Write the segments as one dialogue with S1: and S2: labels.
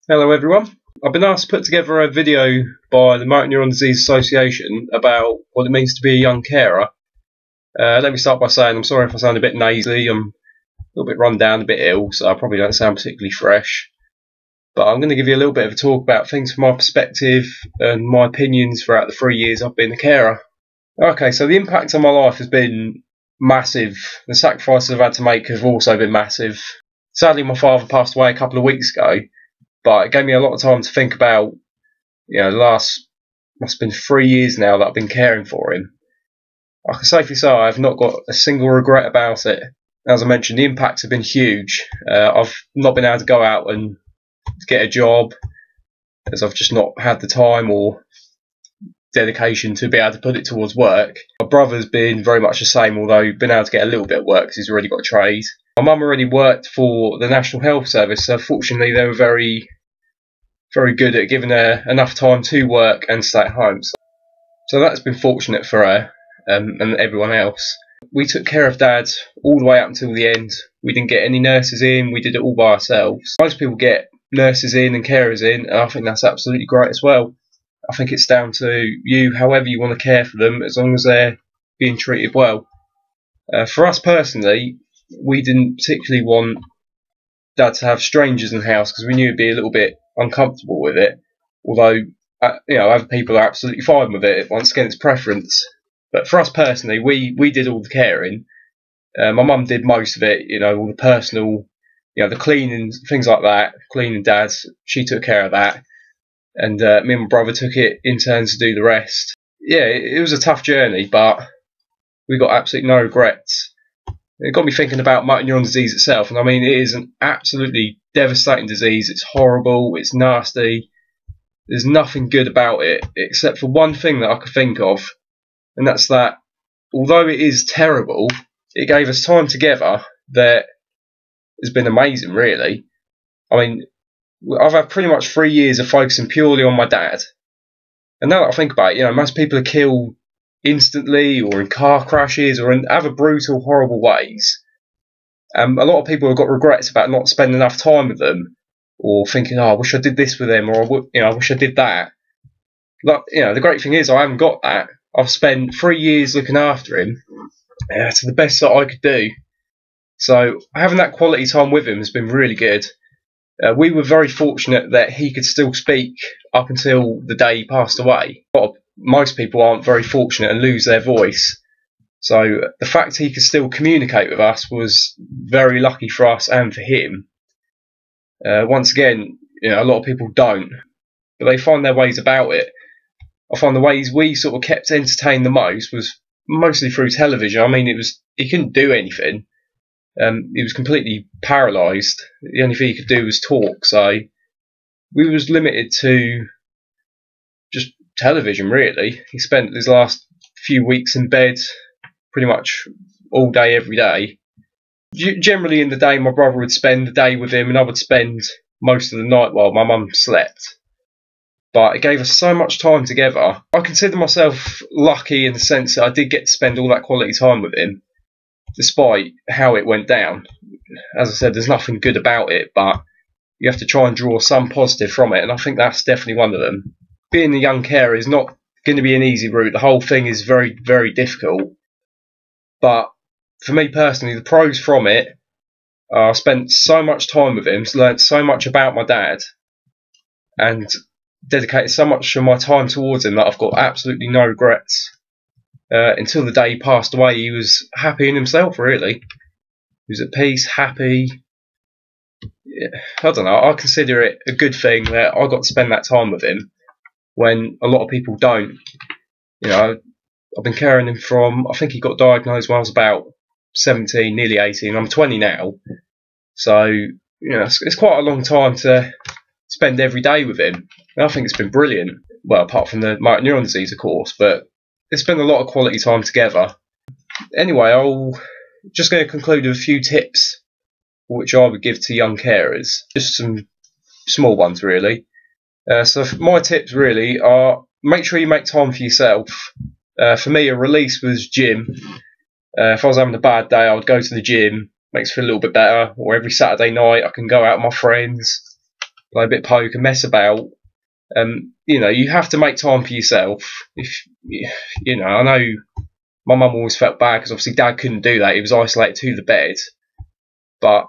S1: Hello everyone. I've been asked to put together a video by the Motor Neuron Disease Association about what it means to be a young carer. Let me start by saying I'm sorry if I sound a bit nasally. I'm a little bit run down, a bit ill, so I probably don't sound particularly fresh. But I'm going to give you a little bit of a talk about things from my perspective and my opinions throughout the 3 years I've been a carer. Okay, so the impact on my life has been massive. The sacrifices I've had to make have also been massive. Sadly, my father passed away a couple of weeks ago. But it gave me a lot of time to think about, the last, must have been 3 years now that I've been caring for him. I can safely say I've not got a single regret about it. As I mentioned, the impacts have been huge. I've not been able to go out and get a job, as I've just not had the time or dedication to be able to put it towards work. My brother's been very much the same, although he's been able to get a little bit of work because he's already got a trade. My mum already worked for the National Health Service, so fortunately they were very good at giving her enough time to work and stay at home. So that's been fortunate for her and everyone else. We took care of Dad all the way up until the end. We didn't get any nurses in, we did it all by ourselves. Most people get nurses in and carers in, and I think that's absolutely great as well. I think it's down to you, however you want to care for them, as long as they're being treated well. For us personally, we didn't particularly want Dad to have strangers in the house because we knew he'd be a little bit uncomfortable with it. Although, other people are absolutely fine with it. Once again, it's preference. But for us personally, we did all the caring. My mum did most of it, all the personal, the cleaning, things like that. Cleaning Dad's, she took care of that. And me and my brother took it in turns to do the rest. Yeah, it was a tough journey, but we got absolutely no regrets. It got me thinking about motor neuron disease itself, and I mean, it is an absolutely devastating disease. It's horrible, it's nasty. There's nothing good about it, except for one thing that I could think of, and that's that, although it is terrible, it gave us time together that has been amazing, really. I mean, I've had pretty much 3 years of focusing purely on my dad, and now that I think about it, most people are killed instantly or in car crashes or in other brutal, horrible ways. A lot of people have got regrets about not spending enough time with them, or thinking, I wish I did this with them, or I wish I did that. But, the great thing is I haven't got that. I've spent 3 years looking after him to the best that I could do. So having that quality time with him has been really good. We were very fortunate that he could still speak up until the day he passed away. Most people aren't very fortunate and lose their voice. So the fact he could still communicate with us was very lucky for us and for him. Once again, a lot of people don't, but they find their ways about it. I find the ways we sort of kept entertained the most was mostly through television. I mean, he couldn't do anything. He was completely paralysed. The only thing he could do was talk. So we was limited to just television, really. He spent his last few weeks in bed pretty much all day, every day. Generally in the day, my brother would spend the day with him and I would spend most of the night while my mum slept. But it gave us so much time together. I consider myself lucky in the sense that I did get to spend all that quality time with him, despite how it went down. As I said, there's nothing good about it, but you have to try and draw some positive from it, and I think that's definitely one of them. Being a young carer is not going to be an easy route. The whole thing is very, very difficult. But for me personally, the pros from it are I spent so much time with him, learnt so much about my dad, and dedicated so much of my time towards him that I've got absolutely no regrets. Until the day he passed away, he was happy in himself, really. He was at peace, happy. Yeah, I don't know, I consider it a good thing that I got to spend that time with him, when a lot of people don't. I've been caring him from, I think he got diagnosed when I was about 17, nearly 18. I'm 20 now. So, it's quite a long time to spend every day with him. And I think it's been brilliant. Well, apart from the motor neuron disease, of course, but it's been a lot of quality time together. Anyway, I'm just going to conclude with a few tips which I would give to young carers. Just some small ones, really. So my tips really are, make sure you make time for yourself. For me, a release was gym. If I was having a bad day, I would go to the gym, makes me feel a little bit better. Or every Saturday night, I can go out with my friends. play a bit of poker, mess about. You know, you have to make time for yourself. If you know, I know my mum always felt bad because obviously Dad couldn't do that. He was isolated to the bed. But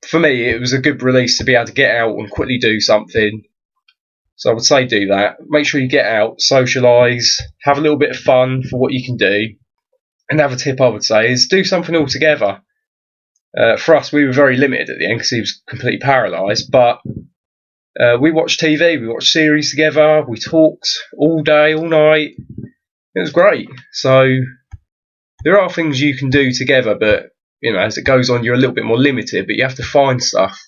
S1: for me, it was a good release to be able to get out and quickly do something. So I would say do that. Make sure you get out, socialise, have a little bit of fun for what you can do. Another tip I would say is do something all together. For us, we were very limited at the end because he was completely paralysed. But we watched TV, we watched series together, we talked all day, all night. It was great. So there are things you can do together, but you know, as it goes on, you're a little bit more limited. But you have to find stuff.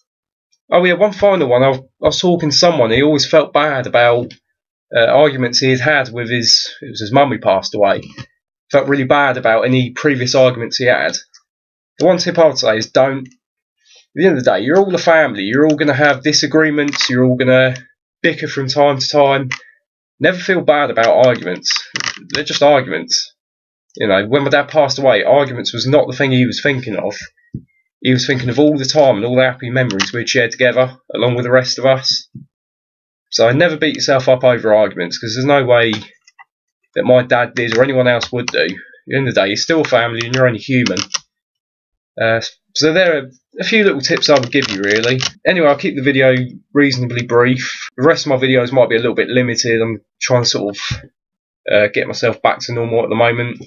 S1: Oh yeah, one final one. I was talking to someone. He always felt bad about arguments he had had with it was his mum who passed away. Felt really bad about any previous arguments he had. The one tip I would say is don't. At the end of the day, you're all a family. You're all going to have disagreements. You're all going to bicker from time to time. Never feel bad about arguments. They're just arguments. You know, when my dad passed away, arguments was not the thing he was thinking of. He was thinking of all the time and all the happy memories we'd shared together, along with the rest of us. So never beat yourself up over arguments, because there's no way that my dad did or anyone else would do. At the end of the day, you're still a family and you're only human. So there are a few little tips I would give you, really. Anyway, I'll keep the video reasonably brief. The rest of my videos might be a little bit limited. I'm trying to sort of get myself back to normal at the moment. A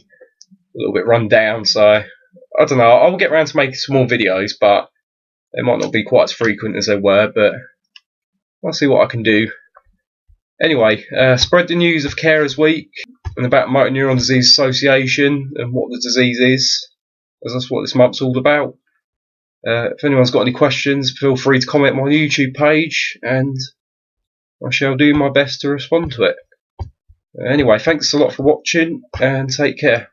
S1: little bit run down, so I don't know. I'll get around to making some more videos, but they might not be quite as frequent as they were, but I'll see what I can do. Anyway, spread the news of Carers Week and about Motor Neuron Disease Association and what the disease is, as that's what this month's all about. If anyone's got any questions, feel free to comment on my YouTube page, and I shall do my best to respond to it. Anyway, thanks a lot for watching, and take care.